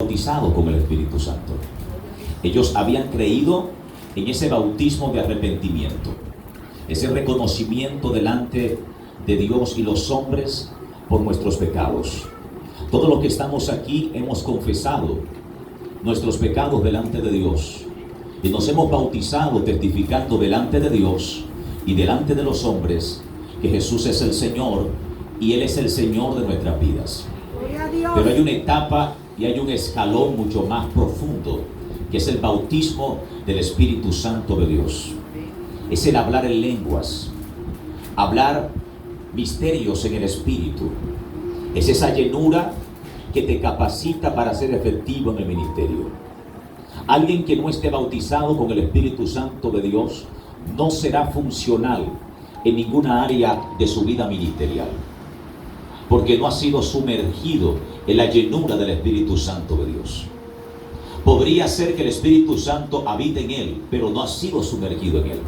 bautizado con el Espíritu Santo. Ellos habían creído en ese bautismo de arrepentimiento, ese reconocimiento delante de Dios y los hombres por nuestros pecados. Todos los que estamos aquí hemos confesado nuestros pecados delante de Dios y nos hemos bautizado testificando delante de Dios y delante de los hombres que Jesús es el Señor y Él es el Señor de nuestras vidas. Pero hay una etapa y hay un escalón mucho más profundo, que es el bautismo del Espíritu Santo de Dios. Es el hablar en lenguas, hablar misterios en el Espíritu. Es esa llenura que te capacita para ser efectivo en el ministerio. Alguien que no esté bautizado con el Espíritu Santo de Dios no será funcional en ninguna área de su vida ministerial, porque no ha sido sumergido en la llenura del Espíritu Santo de Dios. Podría ser que el Espíritu Santo habite en él, pero no ha sido sumergido en él.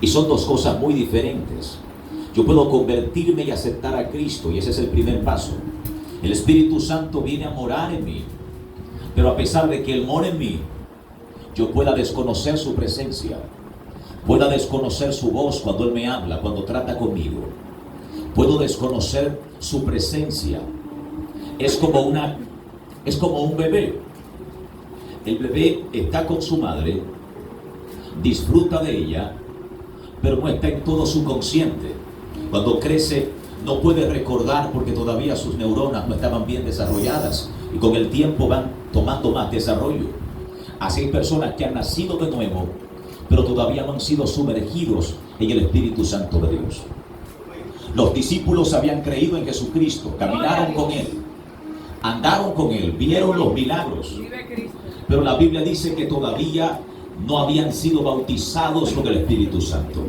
Y son dos cosas muy diferentes. Yo puedo convertirme y aceptar a Cristo, y ese es el primer paso. El Espíritu Santo viene a morar en mí, pero a pesar de que Él mora en mí, yo pueda desconocer su presencia, pueda desconocer su voz cuando Él me habla, cuando trata conmigo. Puedo desconocer su presencia. Es como un bebé. El bebé está con su madre, disfruta de ella, pero no está en todo su consciente. Cuando crece no puede recordar porque todavía sus neuronas no estaban bien desarrolladas y con el tiempo van tomando más desarrollo. Así hay personas que han nacido de nuevo, pero todavía no han sido sumergidos en el Espíritu Santo de Dios. Los discípulos habían creído en Jesucristo, caminaron con Él, andaron con Él, vieron los milagros, pero la Biblia dice que todavía no habían sido bautizados con el Espíritu Santo.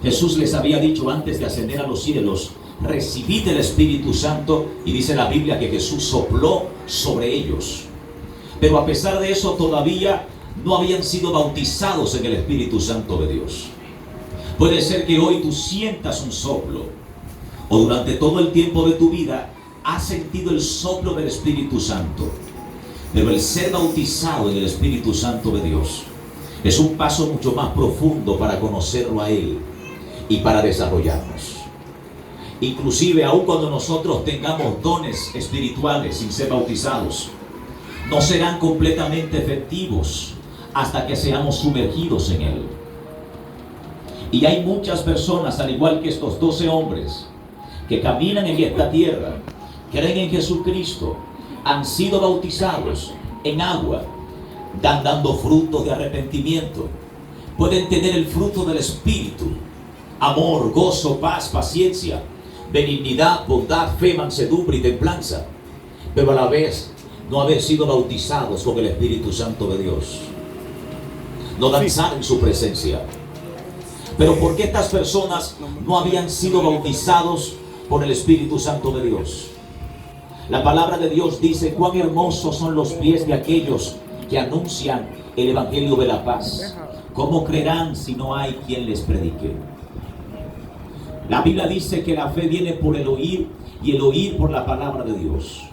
Jesús les había dicho antes de ascender a los cielos: recibid el Espíritu Santo, y dice la Biblia que Jesús sopló sobre ellos. Pero a pesar de eso todavía no habían sido bautizados en el Espíritu Santo de Dios. Puede ser que hoy tú sientas un soplo, o durante todo el tiempo de tu vida has sentido el soplo del Espíritu Santo. Pero el ser bautizado en el Espíritu Santo de Dios es un paso mucho más profundo para conocerlo a Él y para desarrollarnos. Inclusive aun cuando nosotros tengamos dones espirituales sin ser bautizados, no serán completamente efectivos hasta que seamos sumergidos en Él. Y hay muchas personas, al igual que estos 12 hombres, que caminan en esta tierra, creen en Jesucristo, han sido bautizados en agua, dando frutos de arrepentimiento. Pueden tener el fruto del Espíritu: amor, gozo, paz, paciencia, benignidad, bondad, fe, mansedumbre y templanza, pero a la vez no haber sido bautizados con el Espíritu Santo de Dios, no danzar en su presencia. Pero ¿por qué estas personas no habían sido bautizados por el Espíritu Santo de Dios? La palabra de Dios dice: cuán hermosos son los pies de aquellos que anuncian el Evangelio de la paz. ¿Cómo creerán si no hay quien les predique? La Biblia dice que la fe viene por el oír, y el oír por la palabra de Dios.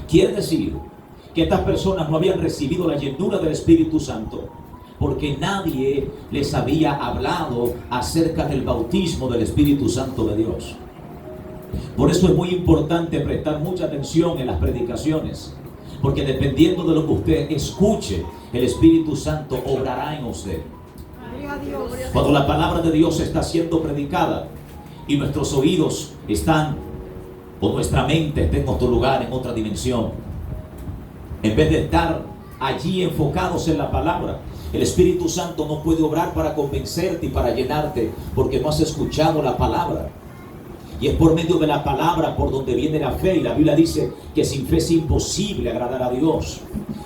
Quiere decir que estas personas no habían recibido la llenura del Espíritu Santo porque nadie les había hablado acerca del bautismo del Espíritu Santo de Dios. Por eso es muy importante prestar mucha atención en las predicaciones, porque dependiendo de lo que usted escuche, el Espíritu Santo obrará en usted. Cuando la palabra de Dios está siendo predicada y nuestros oídos están, o nuestra mente está en otro lugar, en otra dimensión, en vez de estar allí enfocados en la palabra, el Espíritu Santo no puede obrar para convencerte y para llenarte, porque no has escuchado la palabra. Y es por medio de la palabra por donde viene la fe. Y la Biblia dice que sin fe es imposible agradar a Dios.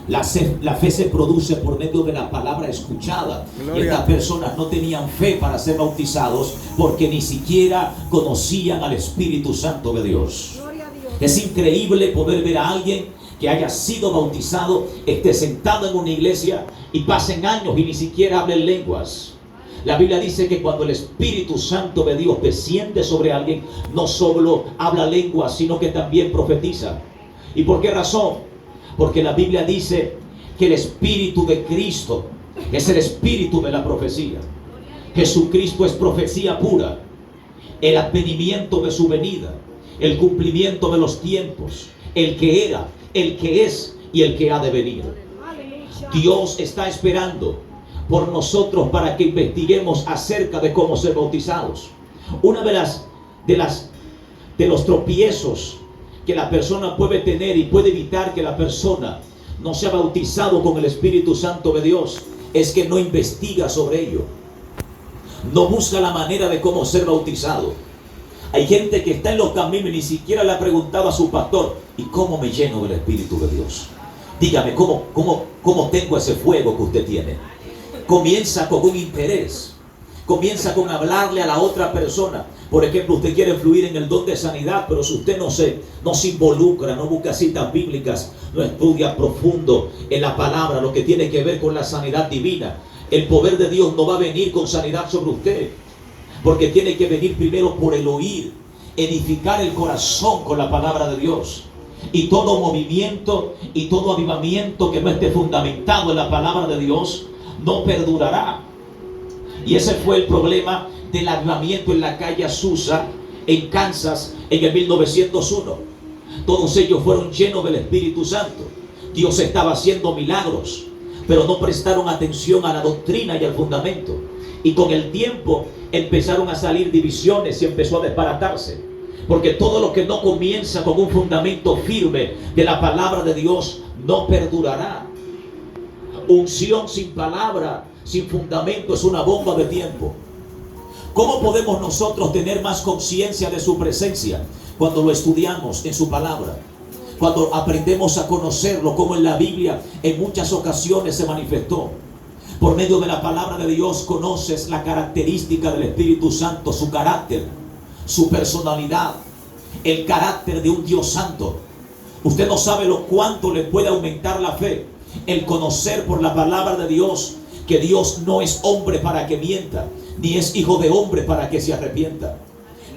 La fe se produce por medio de la palabra escuchada. Gloria. Y estas personas no tenían fe para ser bautizados porque ni siquiera conocían al Espíritu Santo de Dios. Es increíble poder ver a alguien que haya sido bautizado, esté sentado en una iglesia y pasen años y ni siquiera hablen lenguas. La Biblia dice que cuando el Espíritu Santo de Dios desciende sobre alguien, no solo habla lenguas, sino que también profetiza. ¿Y por qué razón? Porque la Biblia dice que el Espíritu de Cristo es el espíritu de la profecía. Jesucristo es profecía pura, el advenimiento de su venida, el cumplimiento de los tiempos, el que era, el que es y el que ha de venir. Dios está esperando por nosotros para que investiguemos acerca de cómo ser bautizados. Una de los tropiezos que la persona puede tener y puede evitar que la persona no sea bautizado con el Espíritu Santo de Dios es que no investiga sobre ello, no busca la manera de cómo ser bautizado. Hay gente que está en los caminos y ni siquiera le ha preguntado a su pastor: ¿y cómo me lleno del Espíritu de Dios? Dígame, ¿cómo tengo ese fuego que usted tiene? Comienza con un interés, comienza con hablarle a la otra persona. Por ejemplo, usted quiere fluir en el don de sanidad, pero si usted no se involucra, no busca citas bíblicas, no estudia profundo en la palabra lo que tiene que ver con la sanidad divina, el poder de Dios no va a venir con sanidad sobre usted, porque tiene que venir primero por el oír, edificar el corazón con la palabra de Dios. Y todo movimiento y todo avivamiento que no esté fundamentado en la palabra de Dios no perdurará. Y ese fue el problema del avivamiento en la calle Azusa, en Kansas, en el 1901. Todos ellos fueron llenos del Espíritu Santo. Dios estaba haciendo milagros, pero no prestaron atención a la doctrina y al fundamento. Y con el tiempo empezaron a salir divisiones y empezó a desbaratarse. Porque todo lo que no comienza con un fundamento firme de la palabra de Dios no perdurará. Unción sin palabra, sin fundamento, es una bomba de tiempo. ¿Cómo podemos nosotros tener más conciencia de su presencia? Cuando lo estudiamos en su palabra, cuando aprendemos a conocerlo, como en la Biblia en muchas ocasiones se manifestó. Por medio de la palabra de Dios conoces la característica del Espíritu Santo, su carácter, su personalidad, el carácter de un Dios santo. Usted no sabe lo cuánto le puede aumentar la fe el conocer por la palabra de Dios que Dios no es hombre para que mienta, ni es hijo de hombre para que se arrepienta.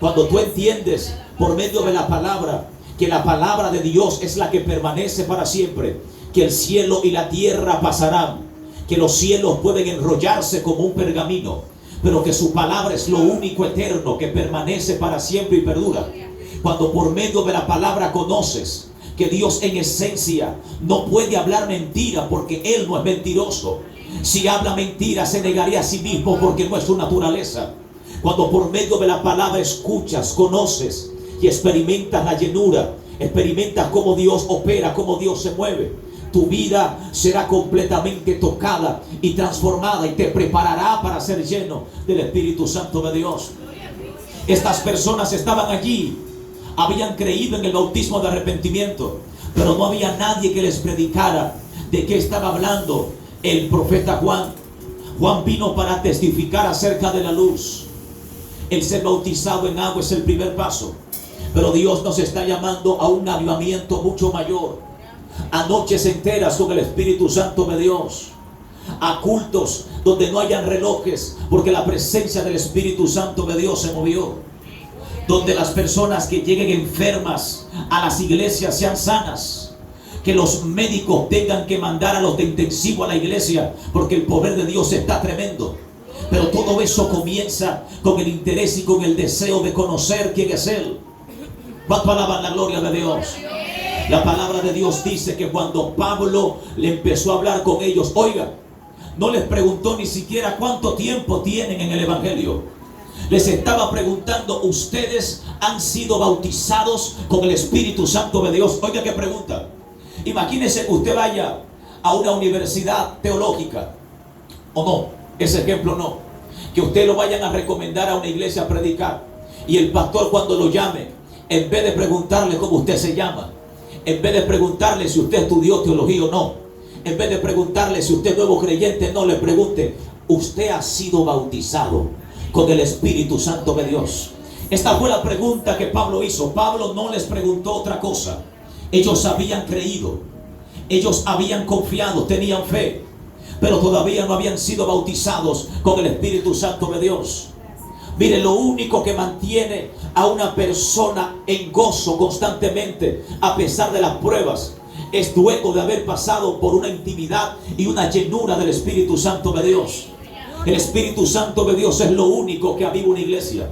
Cuando tú entiendes por medio de la palabra que la palabra de Dios es la que permanece para siempre, que el cielo y la tierra pasarán, que los cielos pueden enrollarse como un pergamino, pero que su palabra es lo único eterno que permanece para siempre y perdura. Cuando por medio de la palabra conoces que Dios en esencia no puede hablar mentira, porque Él no es mentiroso. Si habla mentira se negaría a sí mismo, porque no es su naturaleza. Cuando por medio de la palabra escuchas, conoces y experimentas la llenura, experimentas cómo Dios opera, cómo Dios se mueve, tu vida será completamente tocada y transformada y te preparará para ser lleno del Espíritu Santo de Dios. Estas personas estaban allí, habían creído en el bautismo de arrepentimiento, pero no había nadie que les predicara de qué estaba hablando el profeta Juan. Juan vino para testificar acerca de la luz. El ser bautizado en agua es el primer paso, pero Dios nos está llamando a un avivamiento mucho mayor, a noches enteras con el Espíritu Santo de Dios, a cultos donde no hayan relojes, porque la presencia del Espíritu Santo de Dios se movió, donde las personas que lleguen enfermas a las iglesias sean sanas, que los médicos tengan que mandar a los de intensivo a la iglesia, porque el poder de Dios está tremendo. Pero todo eso comienza con el interés y con el deseo de conocer quién es Él. ¿Cuánto alaban la gloria de Dios? La palabra de Dios dice que cuando Pablo le empezó a hablar con ellos, oiga, no les preguntó ni siquiera cuánto tiempo tienen en el evangelio. Les estaba preguntando: ¿ustedes han sido bautizados con el Espíritu Santo de Dios? Oiga qué pregunta. Imagínese que usted vaya a una universidad teológica, o no, ese ejemplo no, que usted lo vayan a recomendar a una iglesia a predicar, y el pastor cuando lo llame, en vez de preguntarle cómo usted se llama, en vez de preguntarle si usted estudió teología o no, en vez de preguntarle si usted es nuevo creyente, no, le pregunte: ¿usted ha sido bautizado con el Espíritu Santo de Dios? Esta fue la pregunta que Pablo hizo. Pablo no les preguntó otra cosa. Ellos habían creído, ellos habían confiado, tenían fe, pero todavía no habían sido bautizados con el Espíritu Santo de Dios. Mire, lo único que mantiene a una persona en gozo constantemente, a pesar de las pruebas, es luego de haber pasado por una intimidad y una llenura del Espíritu Santo de Dios. El Espíritu Santo de Dios es lo único que aviva una iglesia.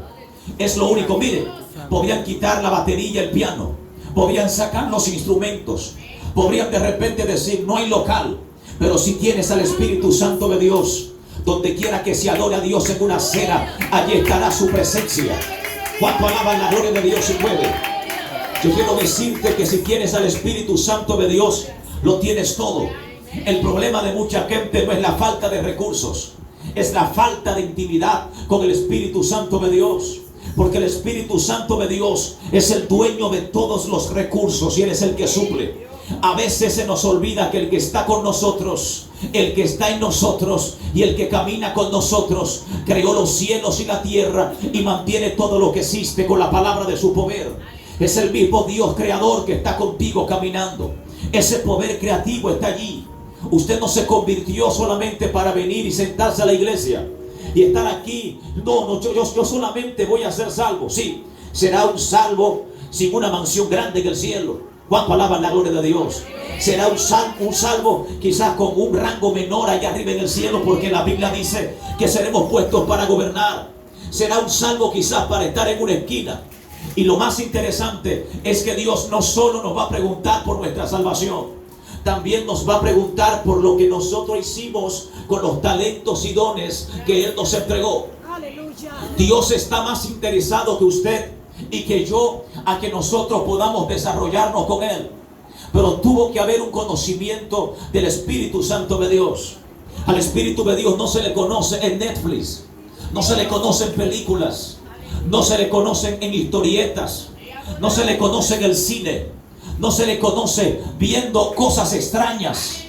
Es lo único. Miren, podrían quitar la batería, el piano, podrían sacar los instrumentos, podrían de repente decir no hay local, pero si tienes al Espíritu Santo de Dios, donde quiera que se adore a Dios en una cena, allí estará su presencia. ¿Cuánto alaban la gloria de Dios si puede? Yo quiero decirte que si tienes al Espíritu Santo de Dios, lo tienes todo. El problema de mucha gente no es la falta de recursos, es la falta de intimidad con el Espíritu Santo de Dios. Porque el Espíritu Santo de Dios es el dueño de todos los recursos y Él es el que suple. A veces se nos olvida que el que está con nosotros, el que está en nosotros y el que camina con nosotros, creó los cielos y la tierra y mantiene todo lo que existe con la palabra de su poder. Es el mismo Dios creador que está contigo caminando. Ese poder creativo está allí. Usted no se convirtió solamente para venir y sentarse a la iglesia y estar aquí. No, yo solamente voy a ser salvo. Sí, será un salvo sin una mansión grande en el cielo. ¿Cuánto alaban la gloria de Dios? Será un salvo quizás con un rango menor allá arriba en el cielo, porque la Biblia dice que seremos puestos para gobernar. Será un salvo quizás para estar en una esquina. Y lo más interesante es que Dios no solo nos va a preguntar por nuestra salvación, también nos va a preguntar por lo que nosotros hicimos con los talentos y dones que Él nos entregó. Dios está más interesado que usted y que yo a que nosotros podamos desarrollarnos con Él. Pero tuvo que haber un conocimiento del Espíritu Santo de Dios. Al Espíritu de Dios no se le conoce en Netflix, no se le conoce en películas, no se le conocen en historietas, no se le conoce en el cine, no se le conoce viendo cosas extrañas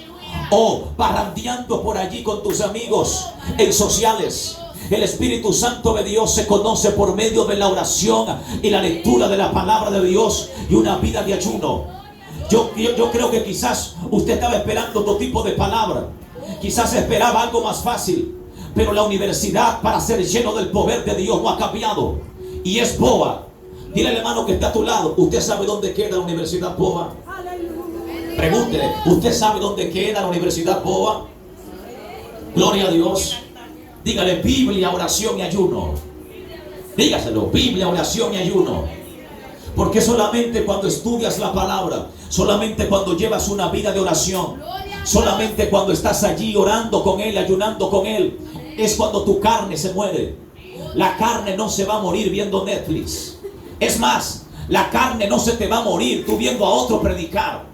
o parrandeando por allí con tus amigos en sociales. El Espíritu Santo de Dios se conoce por medio de la oración y la lectura de la palabra de Dios y una vida de ayuno. Yo creo que quizás usted estaba esperando otro tipo de palabra, quizás esperaba algo más fácil, pero la universidad para ser lleno del poder de Dios no ha cambiado y es Boa. Dile al hermano que está a tu lado, ¿usted sabe dónde queda la Universidad Boa? Pregúntele, ¿usted sabe dónde queda la Universidad Boa? Gloria a Dios. Dígale Biblia, oración y ayuno. Dígaselo, Biblia, oración y ayuno. Porque solamente cuando estudias la palabra, solamente cuando llevas una vida de oración, solamente cuando estás allí orando con Él, ayunando con Él, es cuando tu carne se muere. La carne no se va a morir viendo Netflix. Es más, la carne no se te va a morir tú viendo a otro predicar.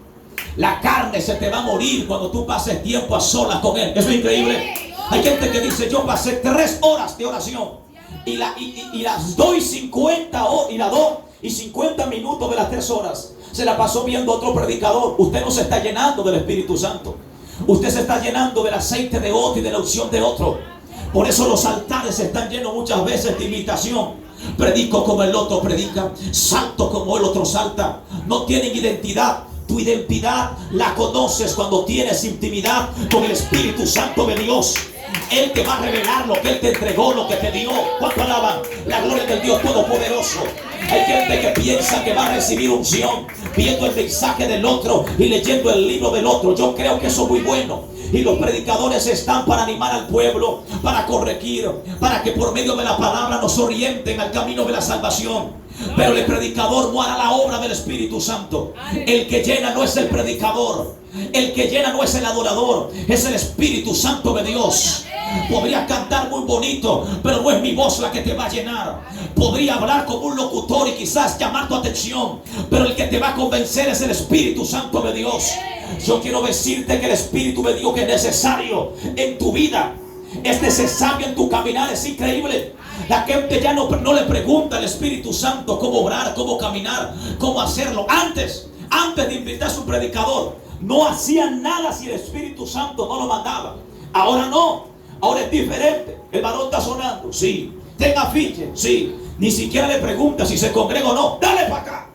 La carne se te va a morir cuando tú pases tiempo a solas con Él. Eso es increíble. Hay gente que dice, yo pasé 3 horas de oración y las doy 50 minutos de las 3 horas se la pasó viendo a otro predicador. Usted no se está llenando del Espíritu Santo. Usted se está llenando del aceite de otro y de la unción de otro. Por eso los altares están llenos muchas veces de imitación. Predico como el otro predica, salto como el otro salta. No tienen identidad. Tu identidad la conoces cuando tienes intimidad con el Espíritu Santo de Dios. Él te va a revelar lo que Él te entregó, lo que te dio. ¿Cuánto alaban la gloria del Dios Todopoderoso? Hay gente que piensa que va a recibir unción viendo el mensaje del otro y leyendo el libro del otro. Yo creo que eso es muy bueno. Y los predicadores están para animar al pueblo, para corregir, para que por medio de la palabra nos orienten al camino de la salvación. Pero el predicador no hará la obra del Espíritu Santo. El que llena no es el predicador, el que llena no es el adorador, es el Espíritu Santo de Dios. Podría cantar muy bonito, pero no es mi voz la que te va a llenar. Podría hablar como un locutor y quizás llamar tu atención, pero el que te va a convencer es el Espíritu Santo de Dios. Yo quiero decirte que el Espíritu de Dios que es necesario en tu vida, es necesario en tu caminar. Es increíble. La gente ya no le pregunta al Espíritu Santo cómo orar, cómo caminar, cómo hacerlo. Antes de invitar a su predicador, no hacían nada si el Espíritu Santo no lo mandaba. Ahora no, ahora es diferente. El varón está sonando, sí. Tenga afiche, sí. Ni siquiera le pregunta si se congrega o no. Dale para acá.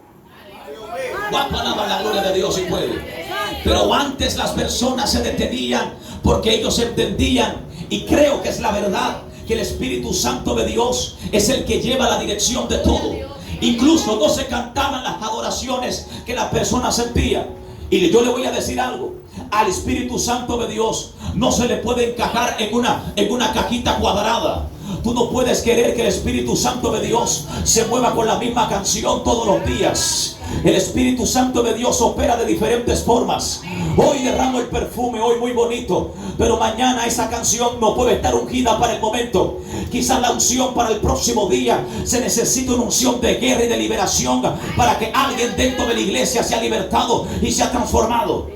¿Cuánto alaban la gloria de Dios si puede? Pero antes las personas se detenían porque ellos entendían, y creo que es la verdad, que el Espíritu Santo de Dios es el que lleva la dirección de todo. Incluso no se cantaban las adoraciones que la persona sentía. Y yo le voy a decir algo. Al Espíritu Santo de Dios no se le puede encajar en una cajita cuadrada. Tú no puedes querer que el Espíritu Santo de Dios se mueva con la misma canción todos los días. El Espíritu Santo de Dios opera de diferentes formas. Hoy derramo el perfume, hoy muy bonito, pero mañana esa canción no puede estar ungida para el momento. Quizás la unción para el próximo día se necesita una unción de guerra y de liberación para que alguien dentro de la iglesia sea libertado y sea transformado.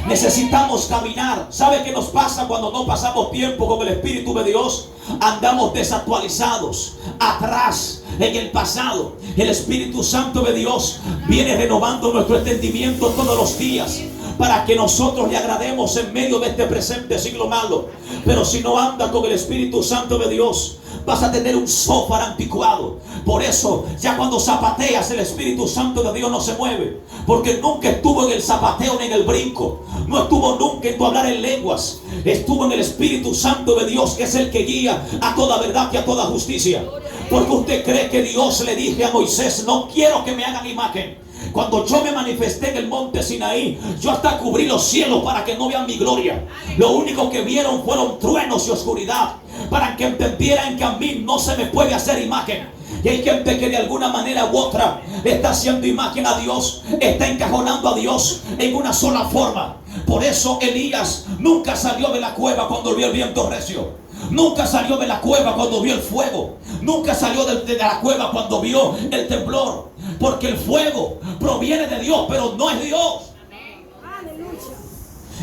Necesitamos caminar. ¿Sabe qué nos pasa cuando no pasamos tiempo con el Espíritu de Dios? Andamos desactualizados, atrás, en el pasado. El Espíritu Santo de Dios viene renovando nuestro entendimiento todos los días para que nosotros le agrademos en medio de este presente siglo malo. Pero si no andas con el Espíritu Santo de Dios, vas a tener un sofá anticuado. Por eso, ya cuando zapateas, el Espíritu Santo de Dios no se mueve, porque nunca estuvo en el zapateo ni en el brinco. No estuvo nunca en tu hablar en lenguas. Estuvo en el Espíritu Santo de Dios, que es el que guía a toda verdad y a toda justicia. Porque usted cree que Dios le dije a Moisés: no quiero que me hagan imagen. Cuando yo me manifesté en el monte Sinaí, yo hasta cubrí los cielos para que no vean mi gloria. Lo único que vieron fueron truenos y oscuridad, para que entendieran que a mí no se me puede hacer imagen. Y hay gente que de alguna manera u otra está haciendo imagen a Dios, está encajonando a Dios en una sola forma. Por eso Elías nunca salió de la cueva cuando vio el viento recio. Nunca salió de la cueva cuando vio el fuego. Nunca salió de la cueva cuando vio el temblor. Porque el fuego proviene de Dios, pero no es Dios.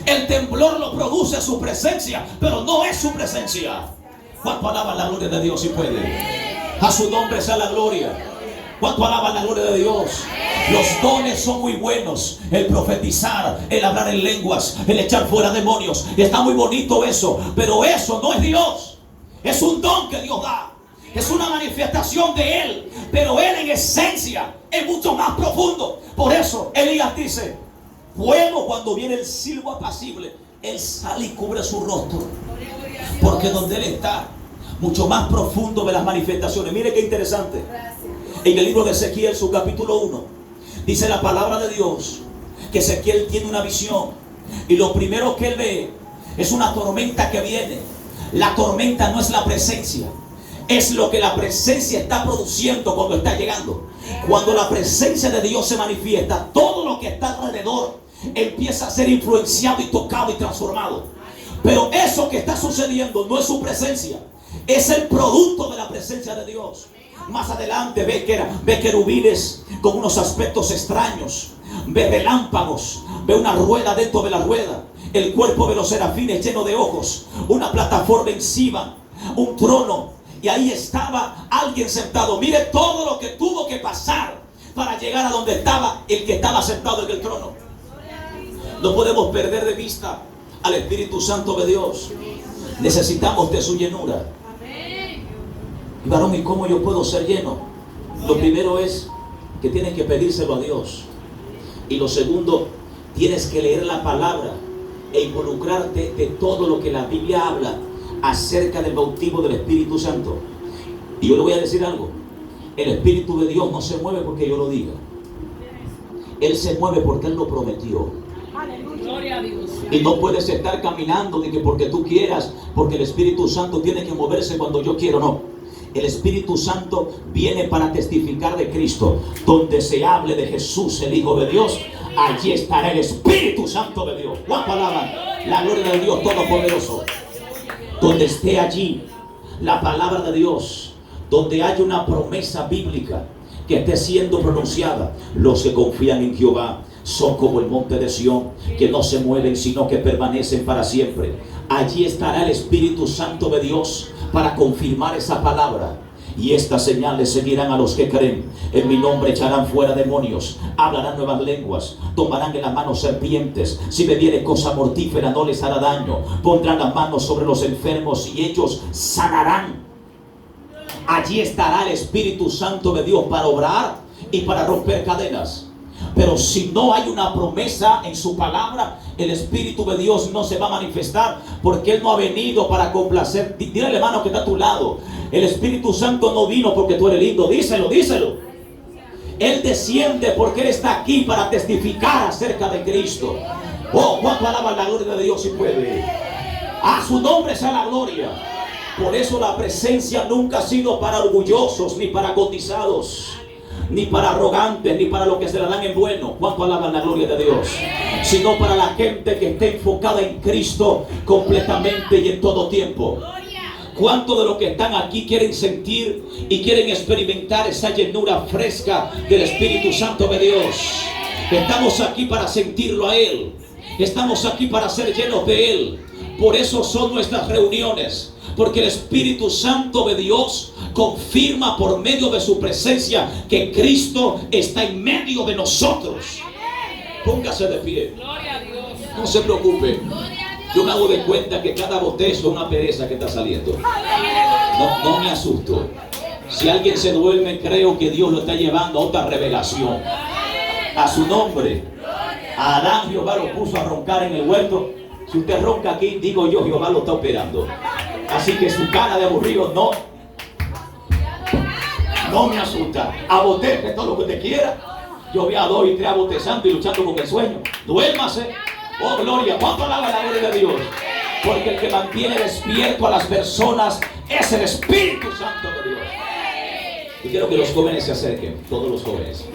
El temblor lo produce su presencia, pero no es su presencia. ¿Cuánto alaban la gloria de Dios si puede? A su nombre sea la gloria. ¿Cuánto alaban la gloria de Dios? Los dones son muy buenos. El profetizar, el hablar en lenguas, el echar fuera demonios. Está muy bonito eso, pero eso no es Dios. Es un don que Dios da. Es una manifestación de Él, pero Él en esencia es mucho más profundo. Por eso Elías dice: fuego, cuando viene el silbo apacible, Él sale y cubre su rostro, porque donde Él está, mucho más profundo de las manifestaciones. Mire qué interesante. En el libro de Ezequiel, su capítulo 1, dice la palabra de Dios que Ezequiel tiene una visión, y lo primero que él ve es una tormenta que viene. La tormenta no es la presencia, es lo que la presencia está produciendo cuando está llegando. Cuando la presencia de Dios se manifiesta, todo lo que está alrededor empieza a ser influenciado y tocado y transformado. Pero eso que está sucediendo no es su presencia, es el producto de la presencia de Dios. Más adelante ve querubines con unos aspectos extraños, ve relámpagos, ve una rueda dentro de la rueda, el cuerpo de los serafines lleno de ojos, una plataforma encima, un trono, y ahí estaba alguien sentado. Mire todo lo que tuvo que pasar para llegar a donde estaba el que estaba sentado en el trono. No podemos perder de vista al Espíritu Santo de Dios. Necesitamos de su llenura. Y varón, ¿y cómo yo puedo ser lleno? Lo primero es que tienes que pedírselo a Dios. Y lo segundo, tienes que leer la palabra e involucrarte de todo lo que la Biblia habla acerca del bautismo del Espíritu Santo. Y yo le voy a decir algo: el Espíritu de Dios no se mueve porque yo lo diga. Él se mueve porque Él lo prometió. Gloria a Dios. Y no puedes estar caminando de que porque tú quieras, porque el Espíritu Santo tiene que moverse cuando yo quiero. No. El Espíritu Santo viene para testificar de Cristo. Donde se hable de Jesús, el Hijo de Dios, allí estará el Espíritu Santo de Dios. ¿Cuánto alaban la gloria de Dios Todopoderoso? Donde esté allí la palabra de Dios, donde haya una promesa bíblica que esté siendo pronunciada, los que confían en Jehová son como el monte de Sión, que no se mueven sino que permanecen para siempre. Allí estará el Espíritu Santo de Dios para confirmar esa palabra. Y estas señales seguirán a los que creen. En mi nombre echarán fuera demonios, hablarán nuevas lenguas, tomarán en las manos serpientes, si bebiere cosa mortífera no les hará daño, pondrán las manos sobre los enfermos y ellos sanarán. Allí estará el Espíritu Santo de Dios para obrar y para romper cadenas. Pero si no hay una promesa en su palabra, el Espíritu de Dios no se va a manifestar, porque Él no ha venido para complacer. Dile al hermano que está a tu lado: el Espíritu Santo no vino porque tú eres lindo. Díselo, díselo. Él desciende porque Él está aquí para testificar acerca de Cristo. Oh, cuánto alaban la gloria de Dios si puede. A su nombre sea la gloria. Por eso la presencia nunca ha sido para orgullosos, ni para cotizados, ni para arrogantes, ni para los que se la dan en bueno. ¿Cuánto alaban la gloria de Dios? Sino para la gente que esté enfocada en Cristo completamente y en todo tiempo. ¿Cuántos de los que están aquí quieren sentir y quieren experimentar esa llenura fresca del Espíritu Santo de Dios? Estamos aquí para sentirlo a Él. Estamos aquí para ser llenos de Él. Por eso son nuestras reuniones. Porque el Espíritu Santo de Dios confirma por medio de su presencia que Cristo está en medio de nosotros. Póngase de pie. No se preocupe. Yo me hago de cuenta que cada botezo es una pereza que está saliendo. No me asusto. Si alguien se duerme, creo que Dios lo está llevando a otra revelación. A su nombre. A Adán Jehová lo puso a roncar en el huerto. Si usted ronca aquí, digo yo, Jehová lo está operando. Así que su cara de aburrido no me asusta. Aboteje todo lo que usted quiera. Yo vi a 2 y 3 abotezando y luchando con el sueño. Duérmase. Oh, gloria. ¿Cuánto alaba la gloria de Dios? Porque el que mantiene despierto a las personas es el Espíritu Santo de Dios. Y quiero que los jóvenes se acerquen. Todos los jóvenes.